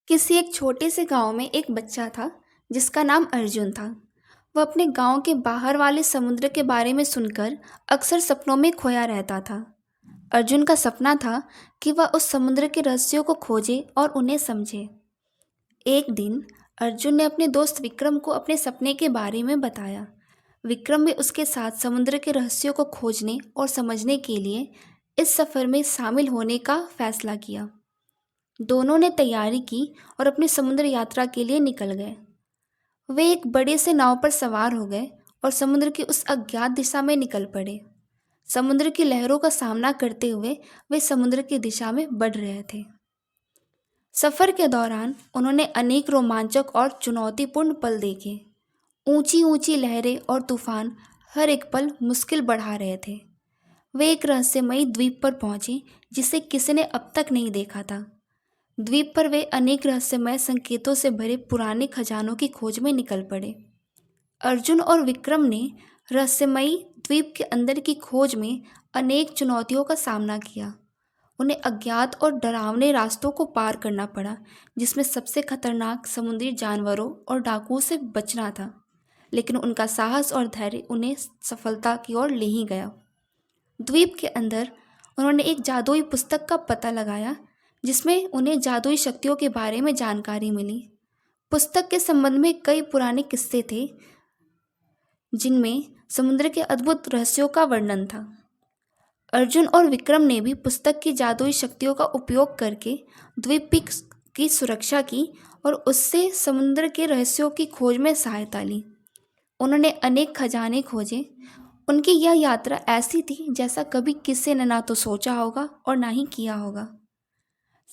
किसी एक छोटे से गांव में एक बच्चा था जिसका नाम अर्जुन था। वह अपने गांव के बाहर वाले समुद्र के बारे में सुनकर अक्सर सपनों में खोया रहता था। अर्जुन का सपना था कि वह उस समुद्र के रहस्यों को खोजे और उन्हें समझे। एक दिन अर्जुन ने अपने दोस्त विक्रम को अपने सपने के बारे में बताया। विक्रम भी उसके साथ समुद्र के रहस्यों को खोजने और समझने के लिए इस सफ़र में शामिल होने का फैसला किया। दोनों ने तैयारी की और अपनी समुद्र यात्रा के लिए निकल गए। वे एक बड़े से नाव पर सवार हो गए और समुद्र की उस अज्ञात दिशा में निकल पड़े। समुद्र की लहरों का सामना करते हुए वे समुद्र की दिशा में बढ़ रहे थे। सफ़र के दौरान उन्होंने अनेक रोमांचक और चुनौतीपूर्ण पल देखे। ऊंची ऊंची लहरें और तूफान हर एक पल मुश्किल बढ़ा रहे थे। वे एक रहस्यमयी द्वीप पर पहुंचे जिसे किसी ने अब तक नहीं देखा था। द्वीप पर वे अनेक रहस्यमय संकेतों से भरे पुराने खजानों की खोज में निकल पड़े। अर्जुन और विक्रम ने रहस्यमयी द्वीप के अंदर की खोज में अनेक चुनौतियों का सामना किया। उन्हें अज्ञात और डरावने रास्तों को पार करना पड़ा, जिसमें सबसे खतरनाक समुद्री जानवरों और डाकुओं से बचना था। लेकिन उनका साहस और धैर्य उन्हें सफलता की ओर ले ही गया। द्वीप के अंदर उन्होंने एक जादुई पुस्तक का पता लगाया जिसमें उन्हें जादुई शक्तियों के बारे में जानकारी मिली। पुस्तक के संबंध में कई पुराने किस्से थे जिनमें समुद्र के अद्भुत रहस्यों का वर्णन था। अर्जुन और विक्रम ने भी पुस्तक की जादुई शक्तियों का उपयोग करके द्वीप की सुरक्षा की और उससे समुद्र के रहस्यों की खोज में सहायता ली। उन्होंने अनेक खजाने खोजे। उनकी यह यात्रा ऐसी थी जैसा कभी किसी ने ना तो सोचा होगा और ना ही किया होगा।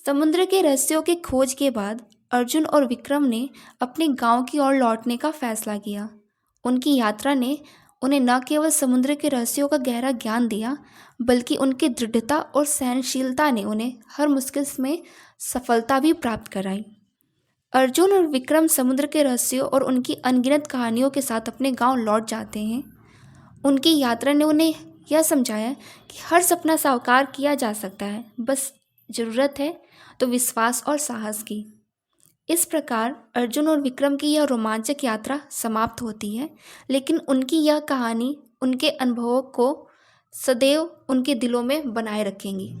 समुद्र के रहस्यों की खोज के बाद अर्जुन और विक्रम ने अपने गांव की ओर लौटने का फैसला किया। उनकी यात्रा ने उन्हें न केवल समुद्र के रहस्यों का गहरा ज्ञान दिया, बल्कि उनकी दृढ़ता और सहनशीलता ने उन्हें हर मुश्किल में सफलता भी प्राप्त कराई। अर्जुन और विक्रम समुद्र के रहस्यों और उनकी अनगिनत कहानियों के साथ अपने गांव लौट जाते हैं। उनकी यात्रा ने उन्हें यह समझाया कि हर सपना साकार किया जा सकता है, बस ज़रूरत है तो विश्वास और साहस की। इस प्रकार अर्जुन और विक्रम की यह रोमांचक यात्रा समाप्त होती है, लेकिन उनकी यह कहानी उनके अनुभवों को सदैव उनके दिलों में बनाए रखेंगी।